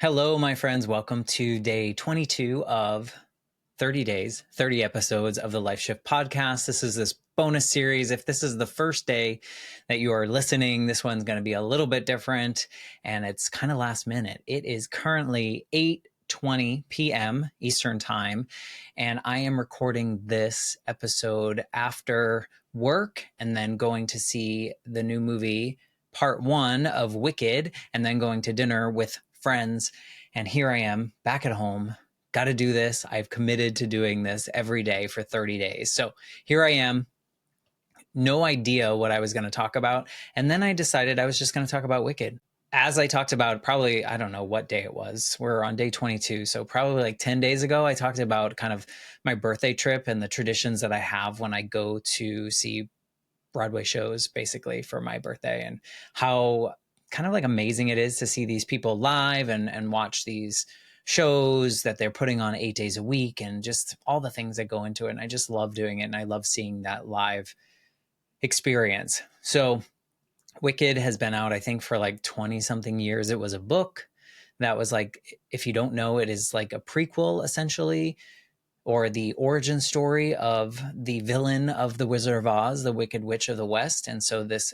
Hello, my friends. Welcome to day 22 of 30 days, 30 episodes of the Life Shift podcast. This is this bonus series. If this is the first day that you are listening, this one's going to be a little bit different and it's kind of last minute. It is currently 8:20 p.m. Eastern time, and I am recording this episode after work and then going to see the new movie, part one of Wicked, and then going to dinner with friends. And here I am back at home. Got to do this. I've committed to doing this every day for 30 days. So here I am, no idea what I was going to talk about. And then I decided I was just going to talk about Wicked. As I talked about, probably, I don't know what day it was. We're on day 22. So probably like 10 days ago, I talked about kind of my birthday trip and the traditions that I have when I go to see Broadway shows, basically, for my birthday, and how kind of like amazing it is to see these people live and watch these shows that they're putting on 8 days a week and just all the things that go into it. And I just love doing it. And I love seeing that live experience. So Wicked has been out, I think, for like 20 something years. It was a book that was like, if you don't know, it is like a prequel essentially, or the origin story of the villain of The Wizard of Oz, the Wicked Witch of the West. And so this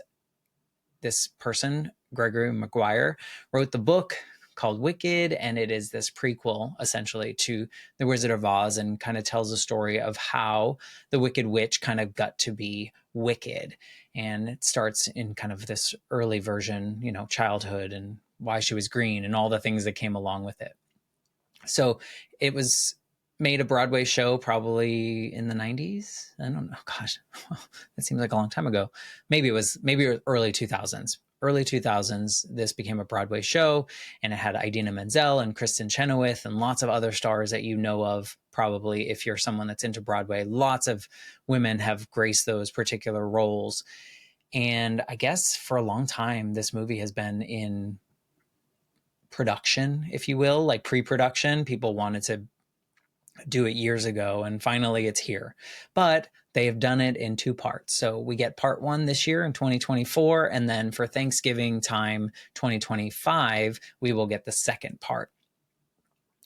person, Gregory Maguire, wrote the book called Wicked, and it is this prequel essentially to The Wizard of Oz, and kind of tells the story of how the Wicked Witch kind of got to be wicked. And it starts in kind of this early version, childhood, and why she was green and all the things that came along with it. So it was made a Broadway show probably in the 90s. I don't know. Gosh, that seems like a long time ago. Maybe it was early 2000s. Early 2000s, this became a Broadway show, and it had Idina Menzel and Kristen Chenoweth and lots of other stars that you know of, probably, if you're someone that's into Broadway. Lots of women have graced those particular roles. And I guess for a long time, this movie has been in production, if you will, like pre-production. People wanted to do it years ago, and finally it's here. But they have done it in two parts. So we get part one this year in 2024, and then for Thanksgiving time 2025, we will get the second part.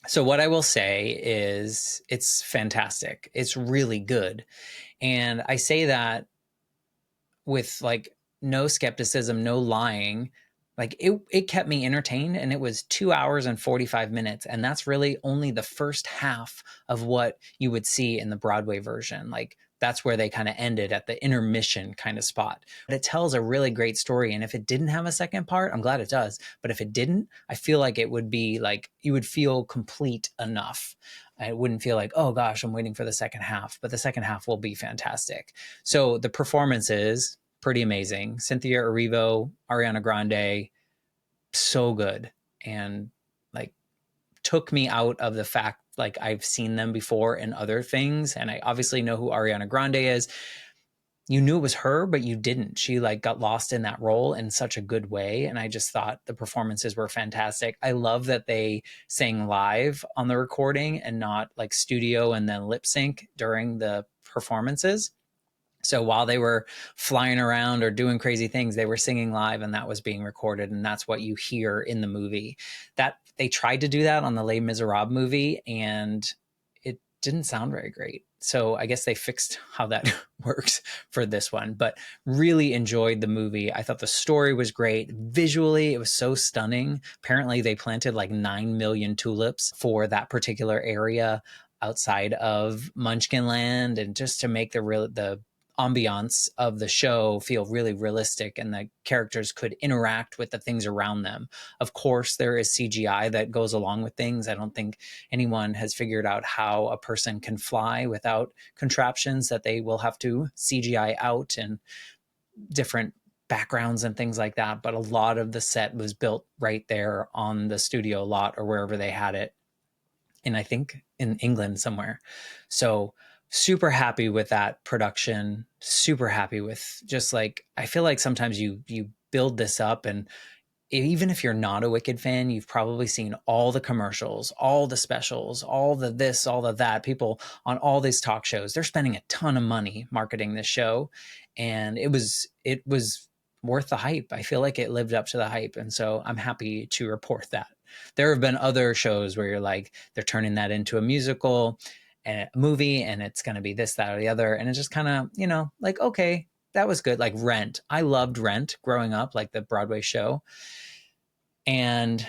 So what I will say is it's fantastic. It's really good. And I say that with like no skepticism, no lying. Like it kept me entertained, and it was 2 hours and 45 minutes. And that's really only the first half of what you would see in the Broadway version. Like that's where they kind of ended, at the intermission kind of spot. But it tells a really great story. And if it didn't have a second part, I'm glad it does. But if it didn't, I feel like it would be like, you would feel complete enough. I wouldn't feel like, oh gosh, I'm waiting for the second half, but the second half will be fantastic. So the performances, pretty amazing. Cynthia, Erivo, Ariana Grande, so good. And like took me out of the fact, like I've seen them before in other things. And I obviously know who Ariana Grande is. You knew it was her, but you didn't. She like got lost in that role in such a good way. And I just thought the performances were fantastic. I love that they sang live on the recording and not like studio and then lip sync during the performances. So while they were flying around or doing crazy things, they were singing live, and that was being recorded. And that's what you hear in the movie. That they tried to do that on the Les Miserables movie, and it didn't sound very great. So I guess they fixed how that works for this one, but really enjoyed the movie. I thought the story was great. Visually, it was so stunning. Apparently they planted like 9 million tulips for that particular area outside of Munchkinland, and just to make the ambiance of the show feel really realistic, and the characters could interact with the things around them. Of course, there is CGI that goes along with things. I don't think anyone has figured out how a person can fly without contraptions that they will have to CGI out, and different backgrounds and things like that. But a lot of the set was built right there on the studio lot or wherever they had it. And I think in England somewhere. So super happy with that production, super happy with just like, I feel like sometimes you build this up, and even if you're not a Wicked fan, you've probably seen all the commercials, all the specials, all the this, all the that. People on all these talk shows, they're spending a ton of money marketing this show, and it was worth the hype. I feel like it lived up to the hype, and so I'm happy to report that. There have been other shows where you're like, they're turning that into a musical and a movie, and it's going to be this, that, or the other. And it's just kind of, like, okay, that was good. Like Rent. I loved Rent growing up, like the Broadway show. And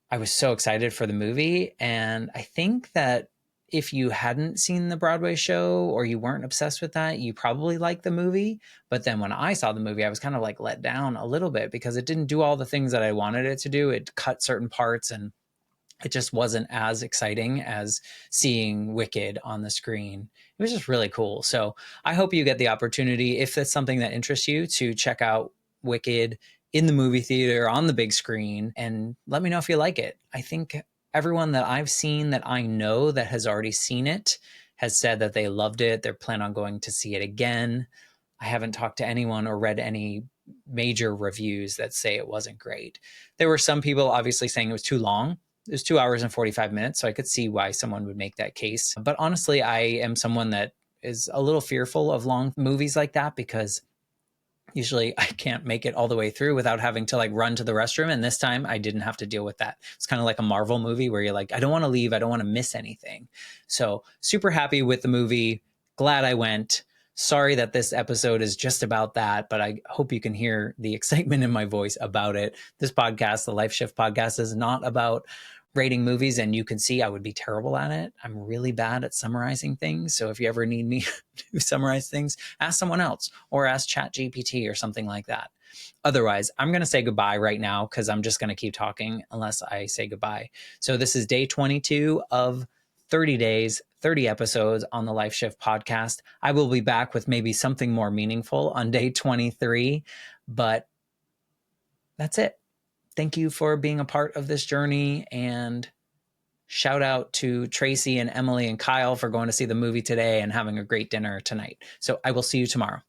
I was so excited for the movie. And I think that if you hadn't seen the Broadway show or you weren't obsessed with that, you probably liked the movie. But then when I saw the movie, I was kind of like let down a little bit because it didn't do all the things that I wanted it to do. It cut certain parts and it just wasn't as exciting as seeing Wicked on the screen. It was just really cool. So I hope you get the opportunity, if that's something that interests you, to check out Wicked in the movie theater on the big screen and let me know if you like it. I think everyone that I've seen that I know that has already seen it has said that they loved it. They're planning on going to see it again. I haven't talked to anyone or read any major reviews that say it wasn't great. There were some people obviously saying it was too long. It was 2 hours and 45 minutes, so I could see why someone would make that case. But honestly, I am someone that is a little fearful of long movies like that because usually I can't make it all the way through without having to like run to the restroom. And this time I didn't have to deal with that. It's kind of like a Marvel movie where you're like, I don't want to leave. I don't want to miss anything. So super happy with the movie. Glad I went. Sorry that this episode is just about that, but I hope you can hear the excitement in my voice about it. This podcast, the Life Shift podcast, is not about rating movies, and you can see I would be terrible at it. I'm really bad at summarizing things. So if you ever need me to summarize things, ask someone else or ask ChatGPT or something like that. Otherwise, I'm going to say goodbye right now because I'm just going to keep talking unless I say goodbye. So this is day 22 of 30 days, 30 episodes on the Life Shift podcast. I will be back with maybe something more meaningful on day 23, but that's it. Thank you for being a part of this journey, and shout out to Tracy and Emily and Kyle for going to see the movie today and having a great dinner tonight. So I will see you tomorrow.